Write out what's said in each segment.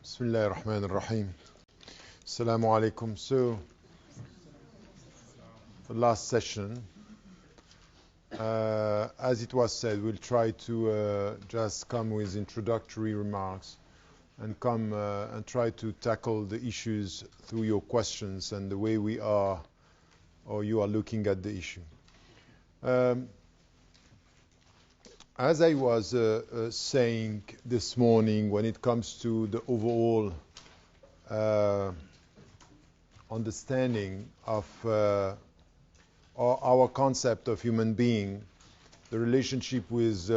Bismillah ar-Rahman ar-Rahim. Assalamu alaikum. So, the last session, as it was said, we'll try to just come with introductory remarks and come and try to tackle the issues through your questions and the way we are or you are looking at the issue. As I was saying this morning, when it comes to the overall understanding of our concept of human being, the relationship with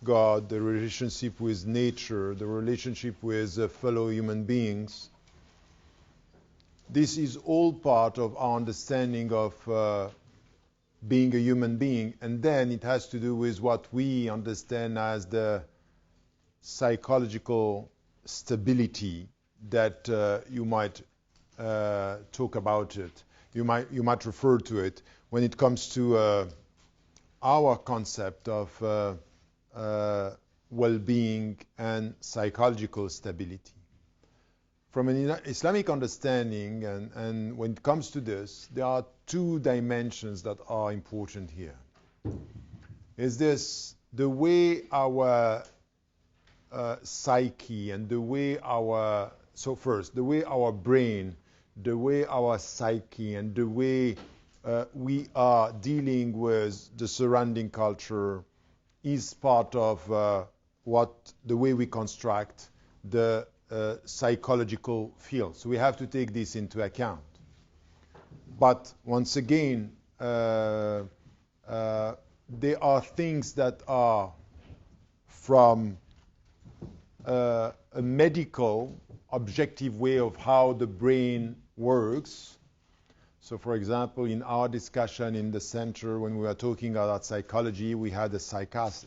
God, the relationship with nature, the relationship with fellow human beings, this is all part of our understanding of being a human being, and then it has to do with what we understand as the psychological stability that you might talk about it. You might refer to it when it comes to our concept of well-being and psychological stability. From an Islamic understanding, and when it comes to this, there are two dimensions that are important here. Is this the way our psyche and the way the way our brain, the way our psyche and the way we are dealing with the surrounding culture is part of the way we construct the psychological field. So we have to take this into account. But once again, there are things that are from a medical, objective way of how the brain works. So for example, in our discussion in the center, when we were talking about psychology, we had a psychiatrist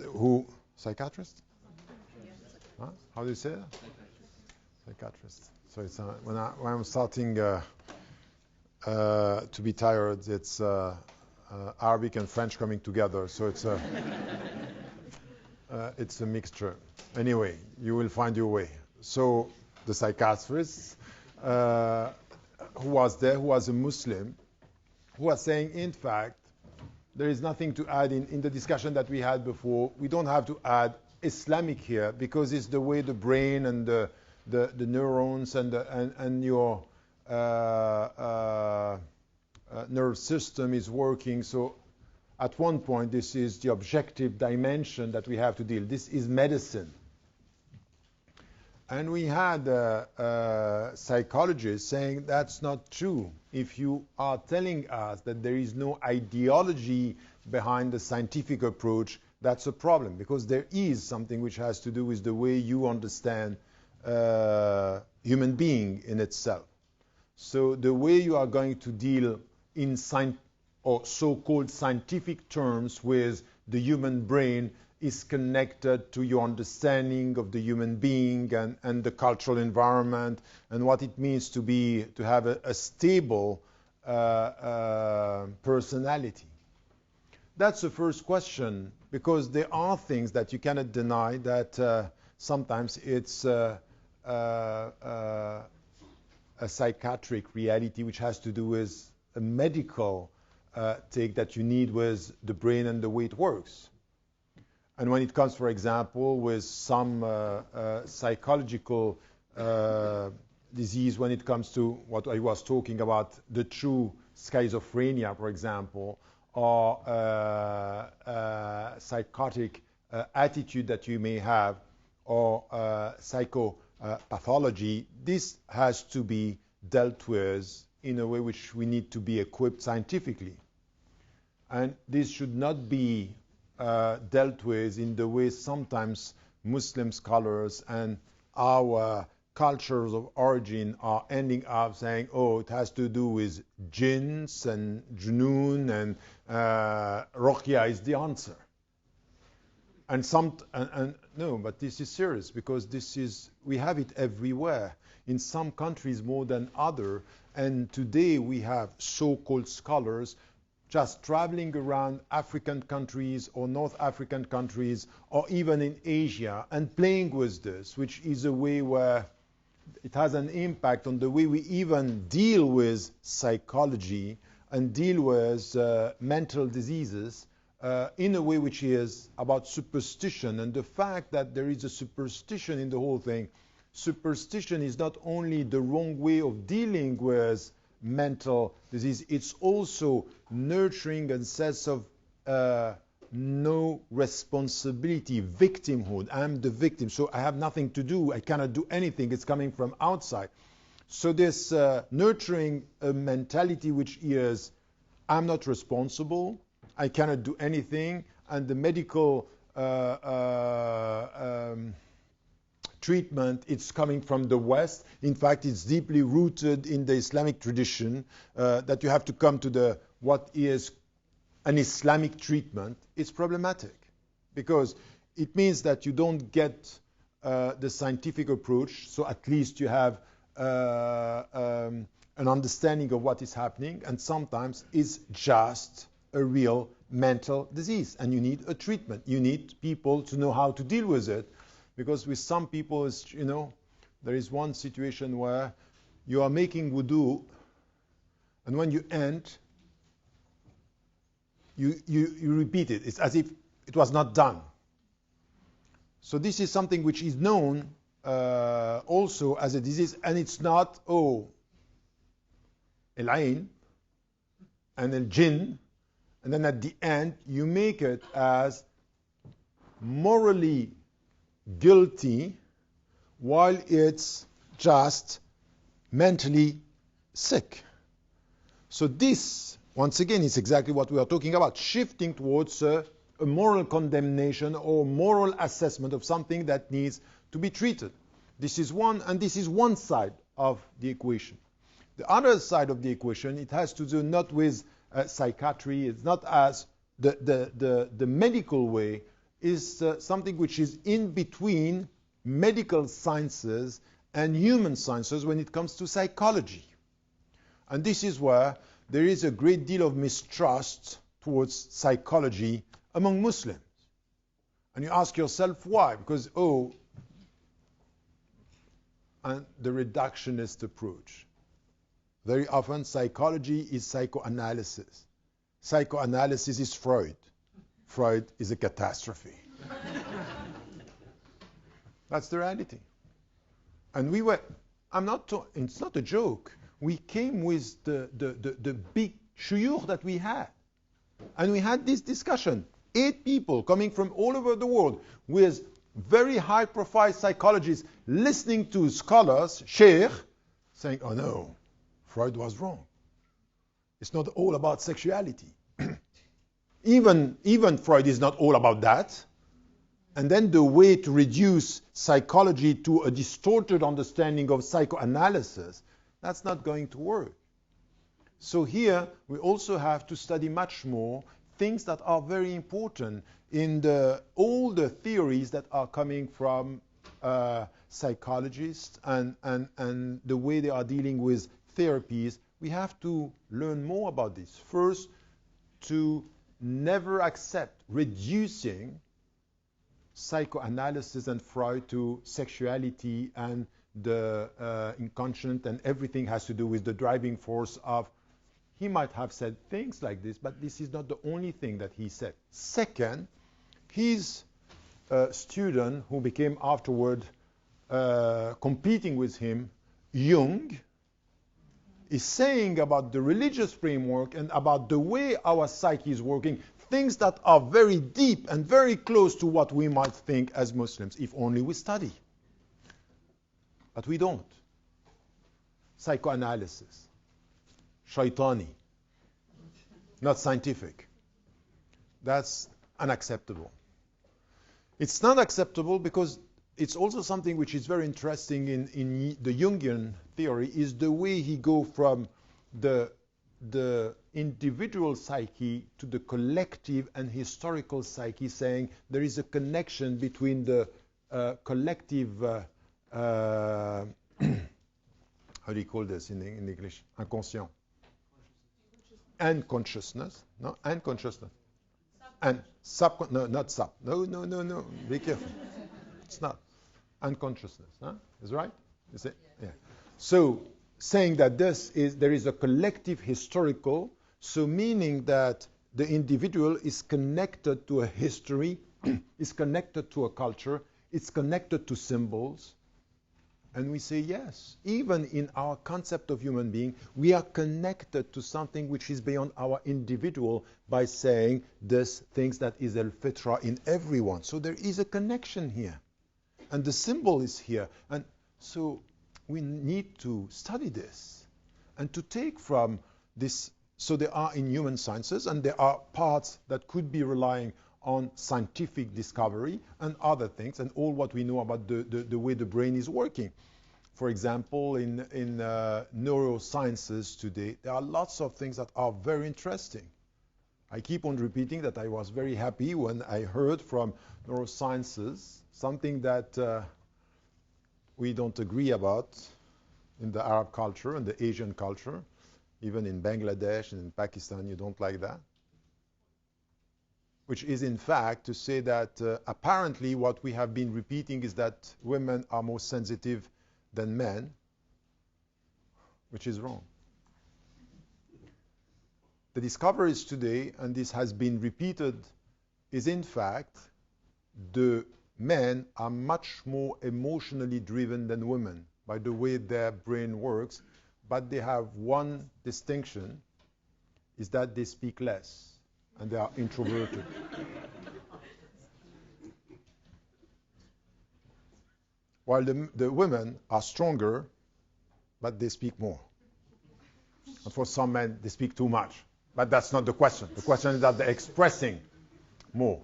who... Psychiatrist? Huh? How do you say that? Psychiatrist. So it's when I'm starting to be tired, it's Arabic and French coming together. So it's a mixture. Anyway, you will find your way. So the psychiatrist who was there, who was a Muslim, who was saying, in fact, there is nothing to add in the discussion that we had before. We don't have to add Islamic here because it's the way the brain and the neurons and your nerve system is working. So at one point, this is the objective dimension that we have to deal. This is medicine. And we had psychologists saying that's not true. If you are telling us that there is no ideology behind the scientific approach, that's a problem, because there is something which has to do with the way you understand human being in itself. So the way you are going to deal in so-called scientific terms with the human brain is connected to your understanding of the human being and the cultural environment and what it means to have a stable personality. That's the first question, because there are things that you cannot deny that sometimes it's a psychiatric reality which has to do with a medical take that you need with the brain and the way it works. And when it comes, for example, with some psychological disease, when it comes to what I was talking about, the true schizophrenia, for example, or psychotic attitude that you may have, or psychopathology, this has to be dealt with in a way which we need to be equipped scientifically. And this should not be dealt with in the way sometimes Muslim scholars and our cultures of origin are ending up saying, oh, it has to do with jinns and junoon and ruqya is the answer. And no, but this is serious, because we have it everywhere, in some countries more than other, and today we have so-called scholars just traveling around African countries or North African countries or even in Asia and playing with this, which is a way where it has an impact on the way we even deal with psychology and deal with mental diseases in a way which is about superstition, and the fact that there is a superstition in the whole thing. Superstition is not only the wrong way of dealing with mental disease, it's also nurturing a sense of no responsibility, victimhood. I'm the victim, so I have nothing to do. I cannot do anything. It's coming from outside. So this nurturing a mentality which is, I'm not responsible, I cannot do anything, and the medical treatment, it's coming from the West. In fact, it's deeply rooted in the Islamic tradition that you have to come to what is an Islamic treatment. It's problematic because it means that you don't get the scientific approach, so at least you have an understanding of what is happening, and sometimes it's just a real mental disease, and you need a treatment. You need people to know how to deal with it, because with some people, there is one situation where you are making wudu, and when you end, you repeat it. It's as if it was not done. So this is something which is known also as a disease, and it's not, el-ain and el-jinn, and then at the end you make it as morally guilty while it's just mentally sick. So this, once again, is exactly what we are talking about, shifting towards a moral condemnation or moral assessment of something that needs to be treated. This is one side of the equation. The other side of the equation, it has to do not with psychiatry, it's not as the medical way, is something which is in between medical sciences and human sciences when it comes to psychology. And this is where there is a great deal of mistrust towards psychology among Muslims. And you ask yourself why? Because, and the reductionist approach. Very often psychology is psychoanalysis. Psychoanalysis is Freud. Freud is a catastrophe. That's the reality. And it's not a joke. We came with the big shuyukh that we had. And we had this discussion. 8 people coming from all over the world with very high-profile psychologists listening to scholars, sheikh, saying, oh no, Freud was wrong. It's not all about sexuality. Even Freud is not all about that. And then the way to reduce psychology to a distorted understanding of psychoanalysis, that's not going to work. So here we also have to study much more things that are very important in all the theories that are coming from psychologists and the way they are dealing with therapies. We have to learn more about this. First, to never accept reducing psychoanalysis and Freud to sexuality and the inconscient, and everything has to do with the driving force of. He might have said things like this, but this is not the only thing that he said. Second, his student, who became afterward competing with him, Jung, is saying about the religious framework and about the way our psyche is working, things that are very deep and very close to what we might think as Muslims, if only we study. But we don't. Psychoanalysis. Shaitani. Not scientific. That's unacceptable. It's not acceptable because it's also something which is very interesting in the Jungian theory, is the way he goes from the individual psyche to the collective and historical psyche, saying there is a connection between the collective, how do you call this in English? Inconscient. and consciousness, no, and consciousness, and no, not sub, no, be careful. It's not unconsciousness, huh? Is right? Is it? Yeah. So saying that there is a collective historical, so meaning that the individual is connected to a history, is connected to a culture, it's connected to symbols. And we say yes, even in our concept of human being, we are connected to something which is beyond our individual by saying this things that is al-fitra in everyone. So there is a connection here. And the symbol is here. And so we need to study this and to take from this. So there are in human sciences, and there are parts that could be relying on scientific discovery and other things, and all what we know about the way the brain is working. For example, in neurosciences today, there are lots of things that are very interesting. I keep on repeating that I was very happy when I heard from neurosciences something that we don't agree about in the Arab culture and the Asian culture. Even in Bangladesh and in Pakistan, you don't like that. Which is in fact to say that apparently what we have been repeating is that women are more sensitive than men, which is wrong. The discoveries today, and this has been repeated, is in fact the men are much more emotionally driven than women by the way their brain works, but they have one distinction, is that they speak less and they are introverted. While the women are stronger, but they speak more. And for some men, they speak too much. But that's not the question. The question is that they're expressing more,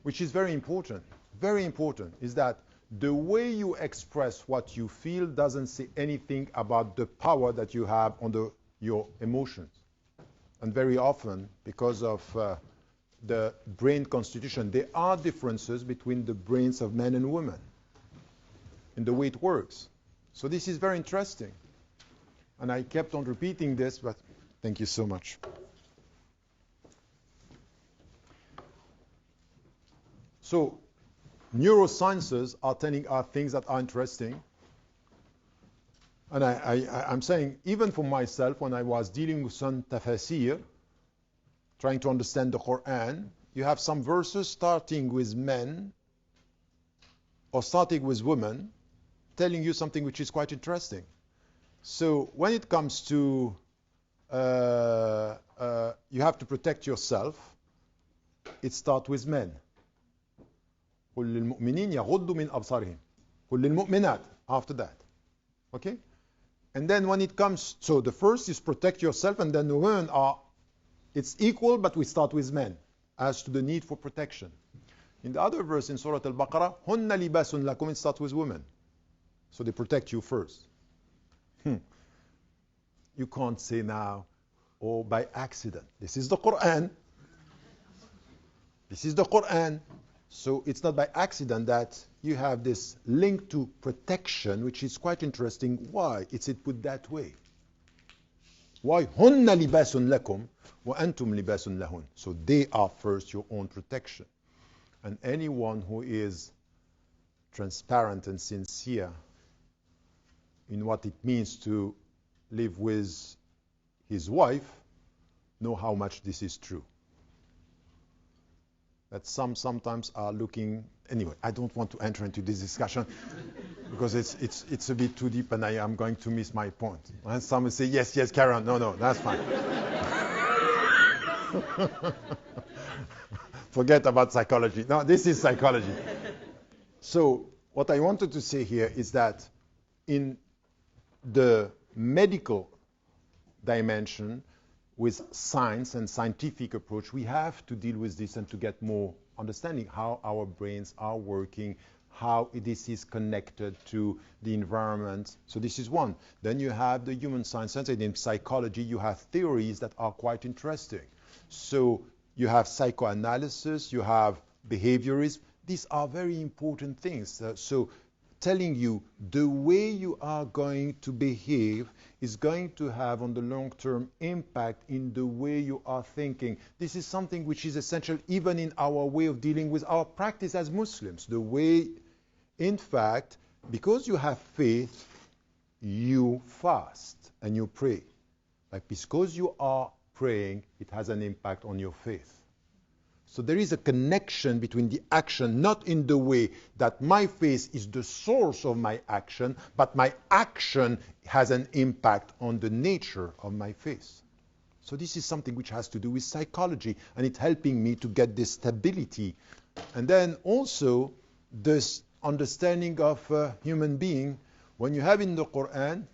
which is very important. Very important is that the way you express what you feel doesn't say anything about the power that you have on your emotions. And very often, because of the brain constitution, there are differences between the brains of men and women in the way it works. So this is very interesting. And I kept on repeating this, but thank you so much. So neurosciences are telling us things that are interesting. And I'm saying, even for myself, when I was dealing with some tafasir, trying to understand the Quran, you have some verses starting with men or starting with women, telling you something which is quite interesting. So when it comes to you have to protect yourself, it starts with men. قل للمؤمنين يغضوا من أبصارهم. قل للمؤمنات after that. Okay? And then when it comes, so the first is protect yourself, and then the women are, it's equal, but we start with men as to the need for protection. In the other verse in Surah Al-Baqarah, هن لباس لكم, it starts with women. So they protect you first. You can't say now, oh, by accident. This is the Quran. This is the Quran. So it's not by accident that you have this link to protection, which is quite interesting. Why? It's put that way. Why? هن لباس لكم وأنتم لباس لهن. So they are first your own protection. And anyone who is transparent and sincere in what it means to live with his wife know how much this is true. That some sometimes are looking. Anyway, I don't want to enter into this discussion because it's a bit too deep, and I am going to miss my point. And some will say, yes, carry on. No, that's fine. Forget about psychology. No, this is psychology. So what I wanted to say here is that in the medical dimension, with science and scientific approach, we have to deal with this and to get more understanding how our brains are working, how this is connected to the environment. So this is one. Then you have the human science, and in psychology you have theories that are quite interesting. So you have psychoanalysis, you have behaviorism. These are very important things. So telling you the way you are going to behave is going to have on the long-term impact in the way you are thinking. This is something which is essential even in our way of dealing with our practice as Muslims. The way, in fact, because you have faith, you fast and you pray. Like because you are praying, it has an impact on your faith. So there is a connection between the action, not in the way that my faith is the source of my action, but my action has an impact on the nature of my faith. So this is something which has to do with psychology, and it's helping me to get this stability. And then also this understanding of a human being. When you have in the Quran,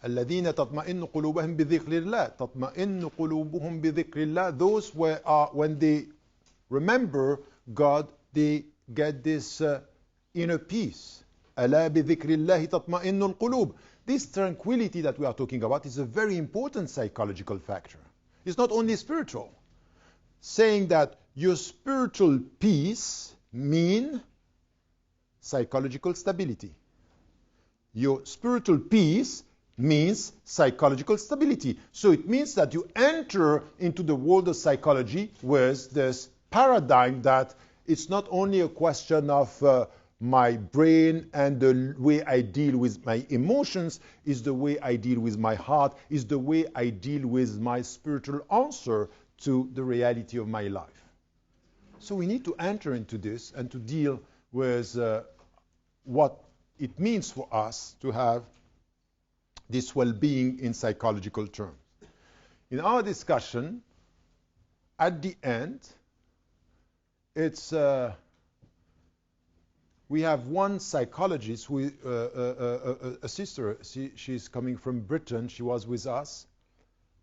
الذين تطمئن قلوبهم بذكر الله تطمئن قلوبهم بذكر الله, those when they remember God, they get this inner peace. ألا بذكر الله تطمئن القلوب. This tranquility that we are talking about is a very important psychological factor. It's not only spiritual. Saying that your spiritual peace means psychological stability. Your spiritual peace means psychological stability. So it means that you enter into the world of psychology with this paradigm that it's not only a question of my brain and the way I deal with my emotions, is the way I deal with my heart, is the way I deal with my spiritual answer to the reality of my life. So we need to enter into this and to deal with what it means for us to have this well-being in psychological terms. In our discussion, at the end, it's we have one psychologist, who, a sister, she's coming from Britain, she was with us,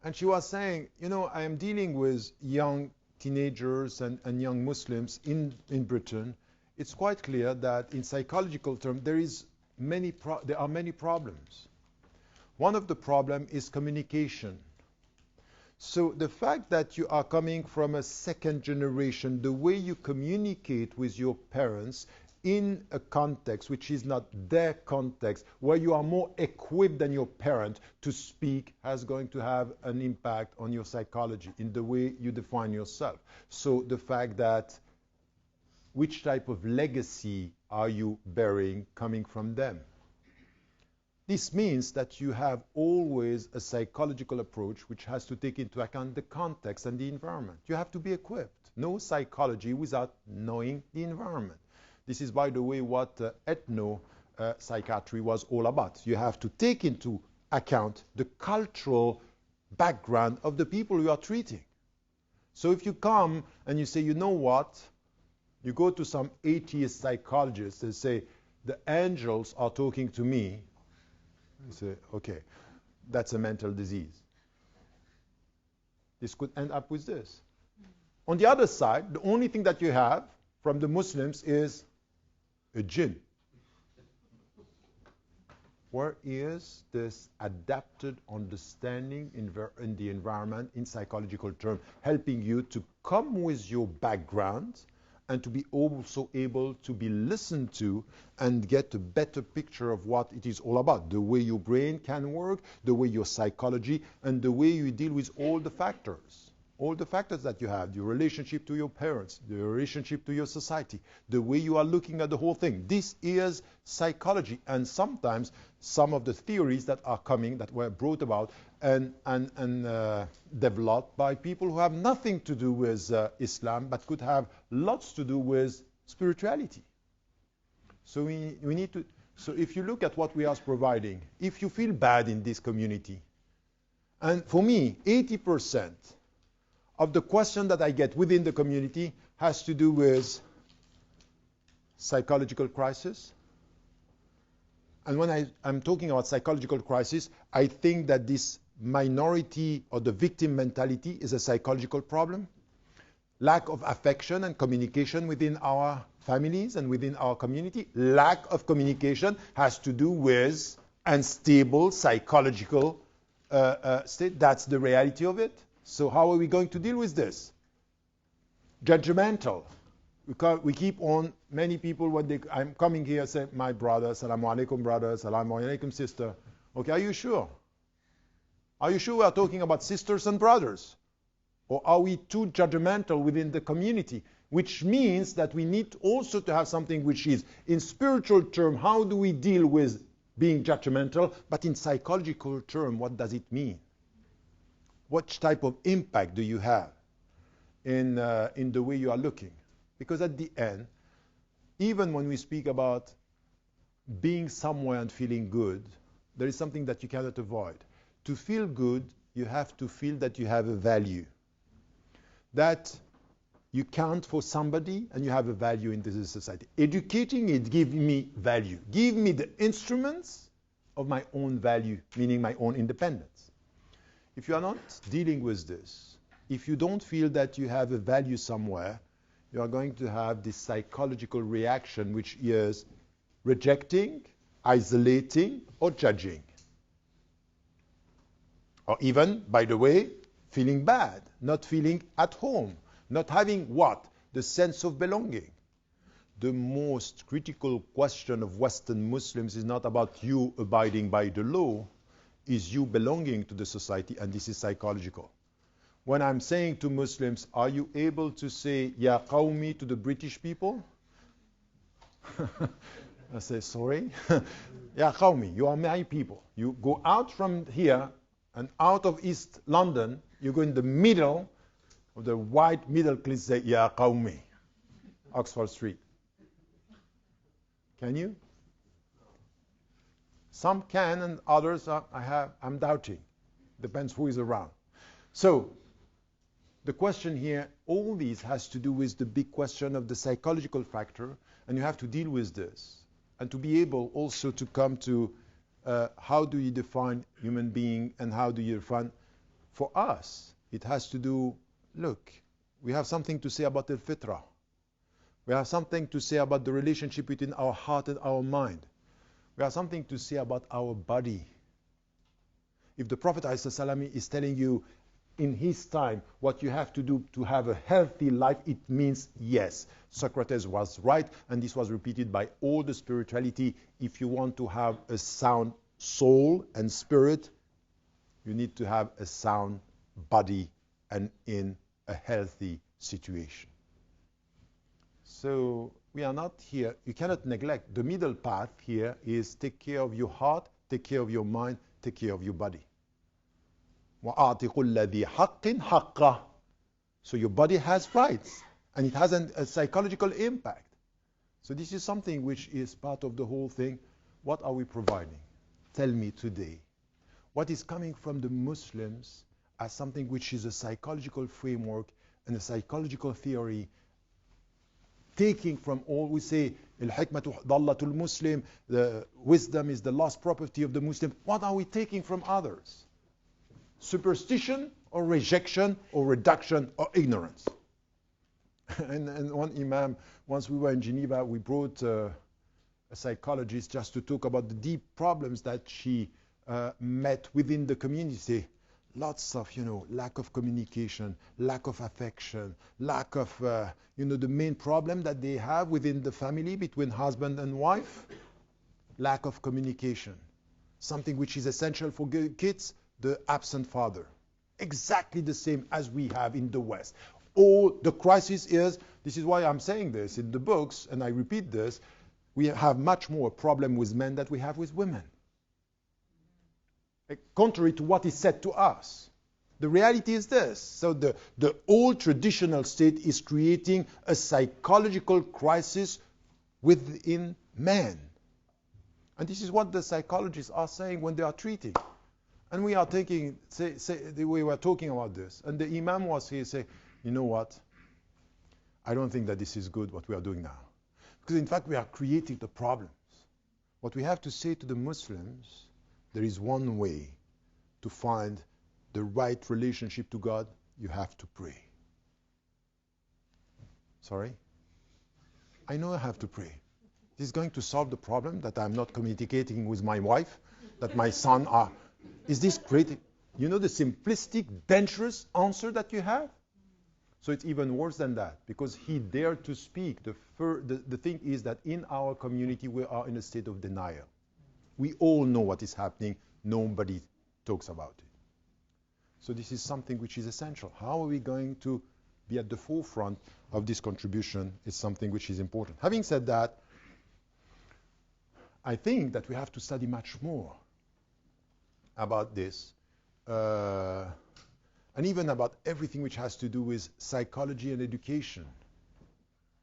and she was saying, you know, I am dealing with young teenagers and young Muslims in Britain. It's quite clear that in psychological terms, there are many problems. One of the problems is communication. So the fact that you are coming from a second generation, the way you communicate with your parents in a context which is not their context, where you are more equipped than your parent to speak, has going to have an impact on your psychology, in the way you define yourself. So the fact that which type of legacy are you bearing coming from them? This means that you have always a psychological approach which has to take into account the context and the environment. You have to be equipped. No psychology without knowing the environment. This is, by the way, what ethno-psychiatry was all about. You have to take into account the cultural background of the people you are treating. So if you come and you say, you know what, you go to some atheist psychologist and say, the angels are talking to me, you say, okay, that's a mental disease. This could end up with this. On the other side, the only thing that you have from the Muslims is a jinn. Where is this adapted understanding in the environment, in psychological terms, helping you to come with your background and to be also able to be listened to and get a better picture of what it is all about, the way your brain can work, the way your psychology, and the way you deal with all the factors that you have, your relationship to your parents, the relationship to your society, the way you are looking at the whole thing. This is psychology, and sometimes some of the theories that are coming, that were brought about and developed by people who have nothing to do with Islam, but could have lots to do with spirituality. So we need to. So if you look at what we are providing, if you feel bad in this community, and for me, 80% of the question that I get within the community has to do with psychological crisis. And when I'm talking about psychological crisis, I think that this minority or the victim mentality is a psychological problem. Lack of affection and communication within our families and within our community. Lack of communication has to do with unstable psychological state. That's the reality of it. So how are we going to deal with this? Judgmental. We keep on, many people, when I'm coming here, say, my brother, Assalamu alaikum brother, Assalamu alaikum sister. Okay, are you sure? Are you sure we are talking about sisters and brothers? Or are we too judgmental within the community? Which means that we need also to have something which is, in spiritual term, how do we deal with being judgmental? But in psychological term, what does it mean? What type of impact do you have in the way you are looking? Because at the end, even when we speak about being somewhere and feeling good, there is something that you cannot avoid. To feel good, you have to feel that you have a value. That you count for somebody and you have a value in this society. Educating it gives me value. Give me the instruments of my own value, meaning my own independence. If you are not dealing with this, if you don't feel that you have a value somewhere, you are going to have this psychological reaction which is rejecting, isolating, or judging. Or even, by the way, feeling bad, not feeling at home, not having what? The sense of belonging. The most critical question of Western Muslims is not about you abiding by the law, is you belonging to the society, and this is psychological. When I'm saying to Muslims, are you able to say, Ya Qawmi to the British people? I say, sorry? Ya Qawmi, you are my people. You go out from here and out of East London, you go in the middle of the white middle class, say, Ya Qawmi, Oxford Street. Can you? Some can and others I'm doubting. Depends who is around. So, the question here, all these has to do with the big question of the psychological factor, and you have to deal with this. And to be able also to come to how do you define human being and how do you define, for us, it has to do, look, we have something to say about al-fitra. We have something to say about the relationship between our heart and our mind. We have something to say about our body. If the Prophet ﷺ is telling you in his time what you have to do to have a healthy life, it means yes. Socrates was right, and this was repeated by all the spirituality. If you want to have a sound soul and spirit, you need to have a sound body and in a healthy situation. So we are not here, you cannot neglect. The middle path here is take care of your heart, take care of your mind, take care of your body. وَأَعْطِ كُلَّ ذِي حَقٍّ حَقَّهُ. So your body has rights, and it has a psychological impact. So this is something which is part of the whole thing. What are we providing? Tell me today. What is coming from the Muslims as something which is a psychological framework and a psychological theory, taking from all, we say, الْحِكْمَةُ ضَلَّةُ الْمُسْلِمِ, the wisdom is the lost property of the Muslim. What are we taking from others? Superstition or rejection or reduction or ignorance. And one imam, once we were in Geneva, we brought a psychologist just to talk about the deep problems that she met within the community. Lots of, lack of communication, lack of affection, lack of, the main problem that they have within the family between husband and wife, lack of communication. Something which is essential for kids, the absent father. Exactly the same as we have in the West. All the crisis is, this is why I'm saying this in the books, and I repeat this, we have much more problem with men than we have with women. Contrary to what is said to us. The reality is this. So the old traditional state is creating a psychological crisis within men. And this is what the psychologists are saying when they are treating. And we are taking, we were talking about this, and the imam was here saying, you know what? I don't think that this is good what we are doing now. Because in fact we are creating the problems. What we have to say to the Muslims, there is one way to find the right relationship to God. You have to pray. Sorry? I know I have to pray. This is going to solve the problem that I'm not communicating with my wife, that my son are. Is this great? You know the simplistic, dangerous answer that you have? So it's even worse than that, because he dared to speak. The thing is that in our community, we are in a state of denial. We all know what is happening. Nobody talks about it. So this is something which is essential. How are we going to be at the forefront of this contribution is something which is important. Having said that, I think that we have to study much more about this, and even about everything which has to do with psychology and education.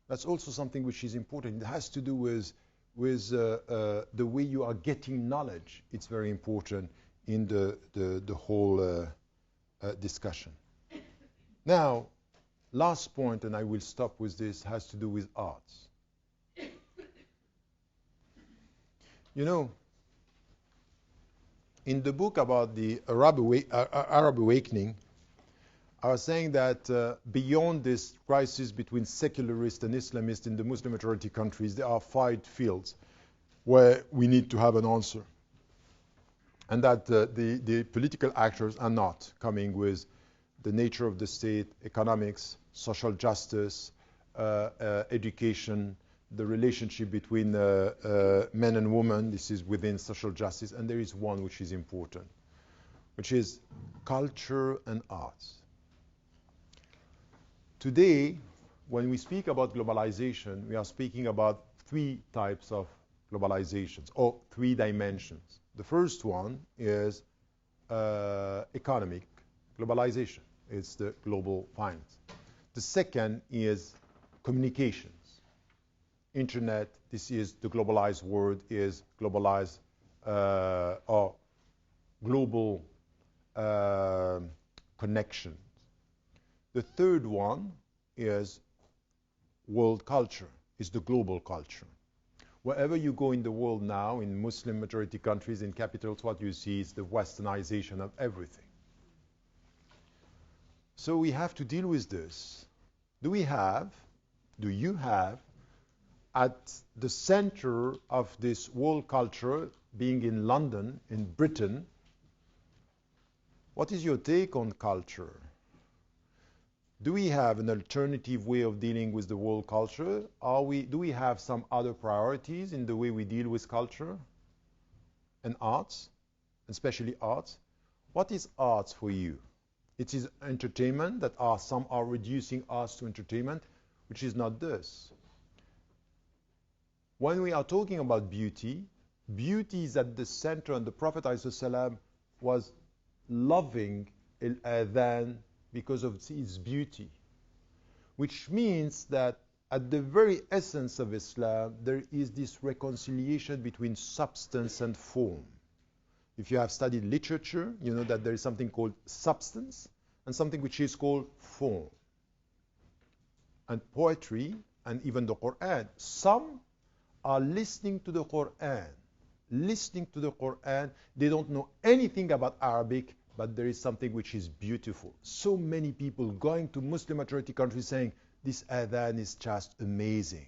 That's also something which is important. It has to do with the way you are getting knowledge. It's very important in the whole discussion. Now, last point, and I will stop with this, has to do with arts. You know, in the book about the Arab awakening, I was saying that beyond this crisis between secularists and Islamists in the Muslim majority countries, there are 5 fields where we need to have an answer. And that the political actors are not coming with the nature of the state, economics, social justice, education, the relationship between men and women. This is within social justice. And there is one which is important, which is culture and arts. Today, when we speak about globalization, we are speaking about 3 types of globalizations, or 3 dimensions. The first one is economic globalization. It's the global finance. The second is communications. Internet, this is the globalized world, is globalized or global connections. The third one is world culture, is the global culture. Wherever you go in the world now, in Muslim majority countries, in capitals, what you see is the westernization of everything. So we have to deal with this. Do you have, at the center of this world culture, being in London, in Britain, what is your take on culture? Do we have an alternative way of dealing with the world culture? Do we have some other priorities in the way we deal with culture and arts, especially arts? What is arts for you? It is entertainment, that some are reducing arts to entertainment, which is not this. When we are talking about beauty, beauty is at the center, and the Prophet ﷺ was loving al-adhan because of its beauty, which means that at the very essence of Islam, there is this reconciliation between substance and form. If you have studied literature, you know that there is something called substance and something which is called form. And poetry, and even the Quran, some are listening to the Quran. They don't know anything about Arabic, but there is something which is beautiful. So many people going to Muslim majority countries saying, this adhan is just amazing.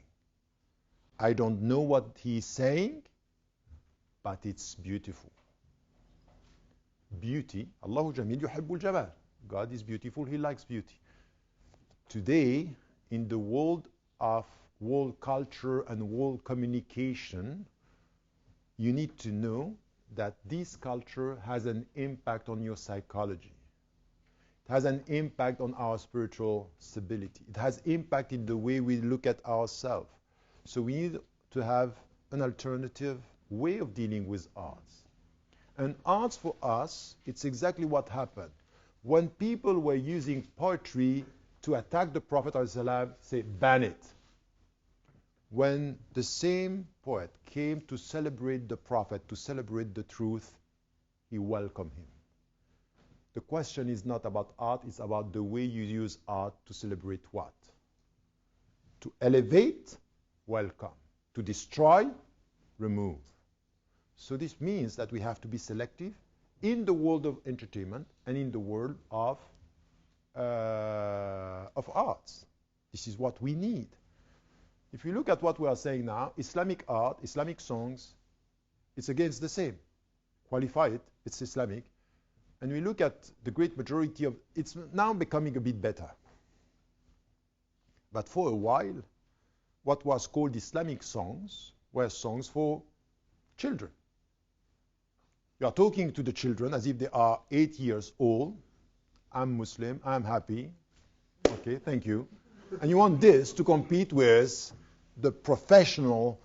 I don't know what he's saying, but it's beautiful. Beauty, Allahu Jamil yuhibbul jamal. God is beautiful, he likes beauty. Today, in the world of world culture and world communication, you need to know that this culture has an impact on your psychology. It has an impact on our spiritual stability. It has impact in the way we look at ourselves. So we need to have an alternative way of dealing with arts. And arts for us, it's exactly what happened. When people were using poetry to attack the Prophet ﷺ, say, ban it. When the same poet came to celebrate the Prophet, to celebrate the truth, he welcomed him. The question is not about art, it's about the way you use art to celebrate what? To elevate, welcome. To destroy, remove. So this means that we have to be selective in the world of entertainment and in the world of arts. This is what we need. If you look at what we are saying now, Islamic art, Islamic songs, it's against the same. Qualify it, it's Islamic. And we look at the great majority of, it's now becoming a bit better. But for a while, what was called Islamic songs were songs for children. You are talking to the children as if they are 8 years old. I'm Muslim, I'm happy. Okay, thank you. And you want this to compete with the professional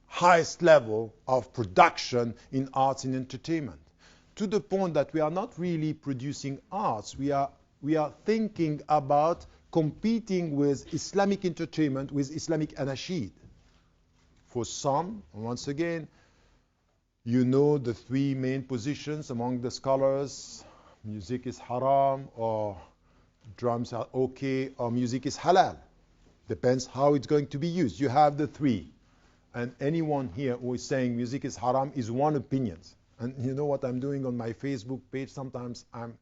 highest level of production in arts and entertainment. To the point that we are not really producing arts, we are thinking about competing with Islamic entertainment, with Islamic anashid. For some, once again, you know the three main positions among the scholars: music is haram, or drums are okay, or music is halal. Depends how it's going to be used. You have the three. And anyone here who is saying music is haram is one opinion. And you know what I'm doing on my Facebook page? Sometimes I'm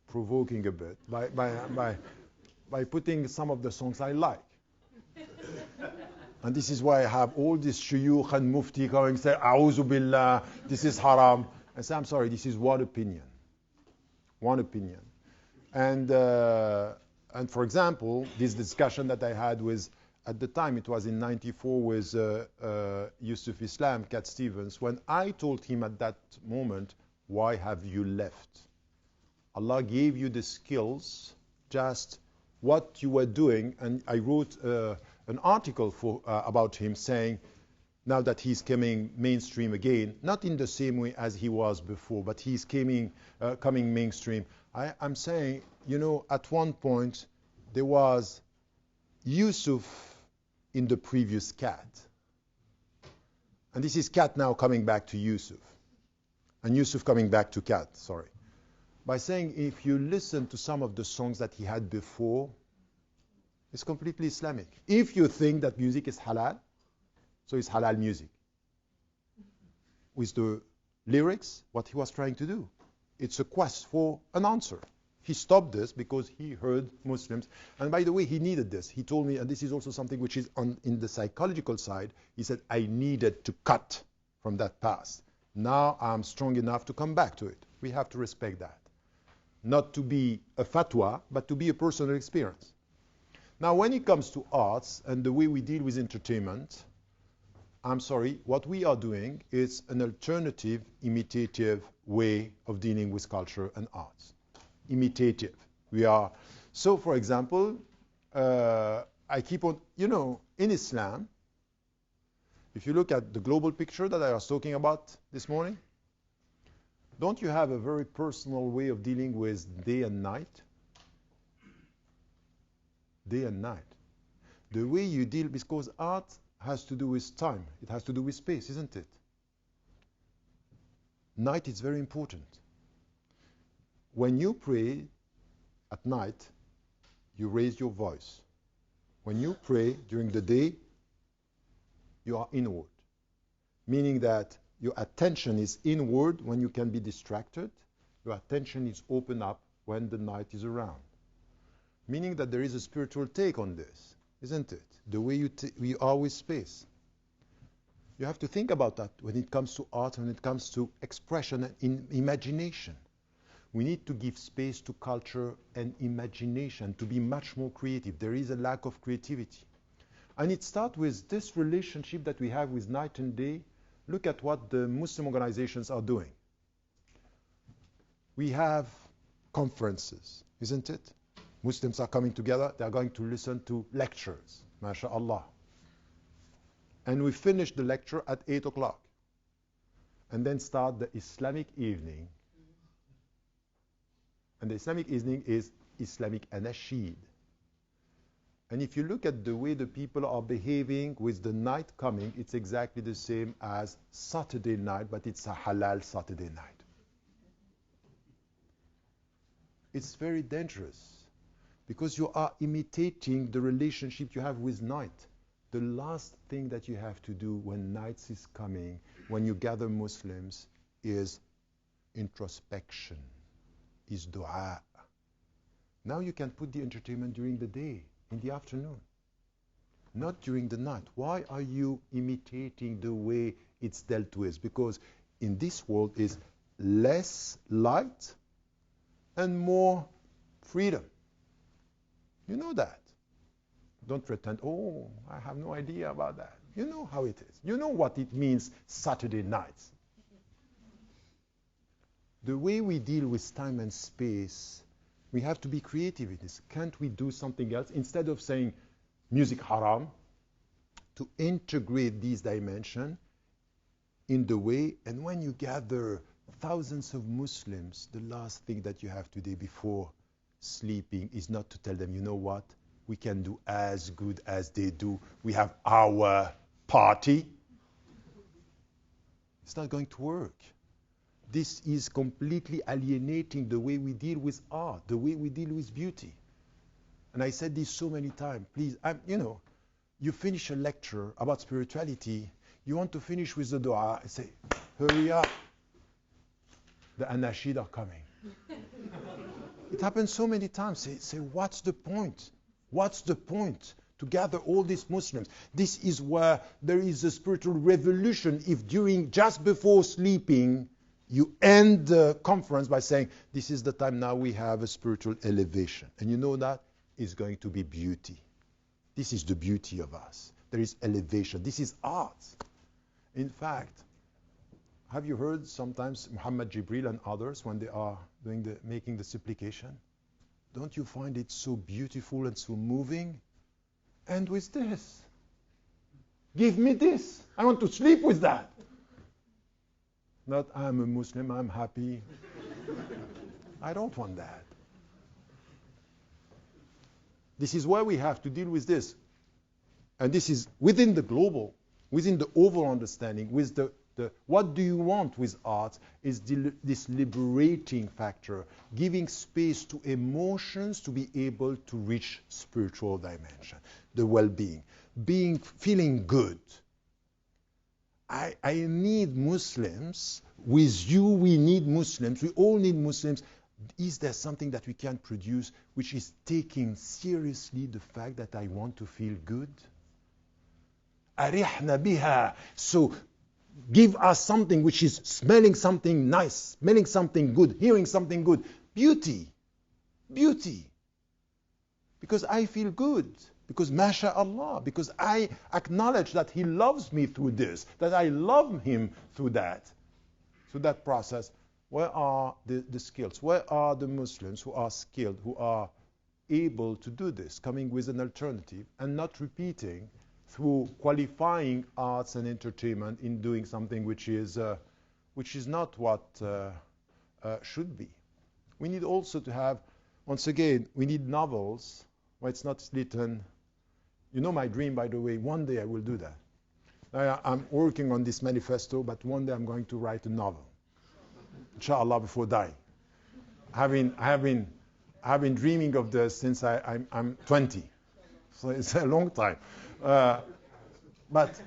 provoking a bit by putting some of the songs I like. And this is why I have all these shuyukh and mufti going say, A'udhu billah, this is haram. I say, I'm sorry, this is one opinion. One opinion. And for example, this discussion that I had with, at the time, it was in 94 with Yusuf Islam, Cat Stevens, when I told him at that moment, why have you left? Allah gave you the skills, just what you were doing. And I wrote an article about him saying, now that he's coming mainstream again, not in the same way as he was before, but he's coming mainstream. I'm saying, you know, at one point, there was Yusuf in the previous Cat. And this is Cat now coming back to Yusuf. And Yusuf coming back to Cat, sorry. By saying, if you listen to some of the songs that he had before, it's completely Islamic. If you think that music is halal, so it's halal music. With the lyrics, what he was trying to do, it's a quest for an answer. He stopped this because he heard Muslims. And by the way, he needed this. He told me, and this is also something which is in the psychological side, he said, I needed to cut from that past. Now I'm strong enough to come back to it. We have to respect that. Not to be a fatwa, but to be a personal experience. Now, when it comes to arts and the way we deal with entertainment, I'm sorry, what we are doing is an alternative, imitative way of dealing with culture and arts. Imitative. We are, so for example, I keep on, you know, in Islam, if you look at the global picture that I was talking about this morning, don't you have a very personal way of dealing with day and night? Day and night. The way you deal, because art has to do with time. It has to do with space, isn't it? Night is very important. When you pray at night, you raise your voice. When you pray during the day, you are inward. Meaning that your attention is inward when you can be distracted. Your attention is open up when the night is around. Meaning that there is a spiritual take on this, isn't it? The way you are with space. You have to think about that when it comes to art, when it comes to expression and imagination. We need to give space to culture and imagination to be much more creative. There is a lack of creativity. And it starts with this relationship that we have with night and day. Look at what the Muslim organizations are doing. We have conferences, isn't it? Muslims are coming together. They are going to listen to lectures, mashallah. And we finish the lecture at 8 o'clock. And then start the Islamic evening. And the Islamic evening is Islamic anashid. And if you look at the way the people are behaving with the night coming, it's exactly the same as Saturday night, but it's a halal Saturday night. It's very dangerous because you are imitating the relationship you have with night. The last thing that you have to do when night is coming, when you gather Muslims, is introspection, is dua. Now you can put the entertainment during the day, in the afternoon, not during the night. Why are you imitating the way it's dealt with? Because in this world is less light and more freedom. You know that. Don't pretend, oh, I have no idea about that. You know how it is. You know what it means Saturday nights. The way we deal with time and space, we have to be creative in this. Can't we do something else? Instead of saying music haram, to integrate these dimensions in the way, and when you gather thousands of Muslims, the last thing that you have to do before sleeping is not to tell them, you know what, we can do as good as they do. We have our party. It's not going to work. This is completely alienating the way we deal with art, the way we deal with beauty. And I said this so many times. Please, you finish a lecture about spirituality, you want to finish with the dua, and say, hurry up. The anashid are coming. It happens so many times. Say, what's the point? What's the point to gather all these Muslims? This is where there is a spiritual revolution if just before sleeping, you end the conference by saying, this is the time now we have a spiritual elevation. And you know that is going to be beauty. This is the beauty of us. There is elevation. This is art. In fact, have you heard sometimes Muhammad Jibreel and others when they are making the supplication? Don't you find it so beautiful and so moving? And with this. Give me this. I want to sleep with that. Not, I'm a Muslim, I'm happy. I don't want that. This is why we have to deal with this. And this is within the global, within the overall understanding, with the what do you want with art is this liberating factor, giving space to emotions to be able to reach spiritual dimension, the well-being, feeling good. I need Muslims. With you, we need Muslims. We all need Muslims. Is there something that we can produce which is taking seriously the fact that I want to feel good? أرحنا بها. So give us something which is smelling something nice, smelling something good, hearing something good. Beauty. Beauty. Because I feel good. Because MashaAllah. Because I acknowledge that He loves me through this, that I love Him through that. Through that process. Where are the skills? Where are the Muslims who are skilled, who are able to do this, coming with an alternative and not repeating through qualifying arts and entertainment in doing something which is not what should be. We need also to have, once again, we need novels where it's not written. You know my dream, by the way, one day I will do that. I'm working on this manifesto, but one day I'm going to write a novel. Inshallah, before dying. I've been dreaming of this since I'm 20. So it's a long time. But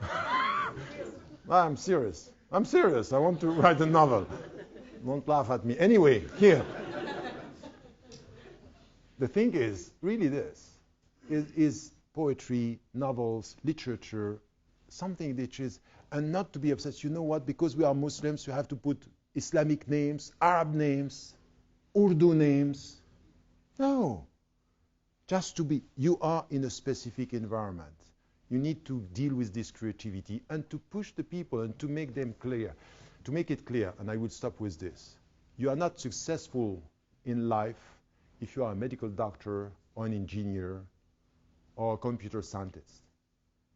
I'm serious. I'm serious. I want to write a novel. Don't laugh at me. Anyway, here. The thing is, really this, is poetry, novels, literature, something which is, and not to be obsessed. You know what? Because we are Muslims, you have to put Islamic names, Arab names, Urdu names. No. Just to be, you are in a specific environment. You need to deal with this creativity and to push the people and to make them clear. To make it clear, and I will stop with this. You are not successful in life if you are a medical doctor or an engineer or a computer scientist.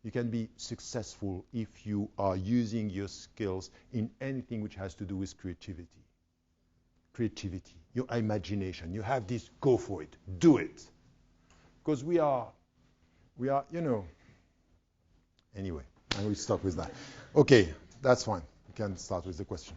You can be successful if you are using your skills in anything which has to do with creativity. Creativity, your imagination. You have this, go for it, do it. Because we are, anyway, I will stop with that. Okay, that's fine. You can start with the question.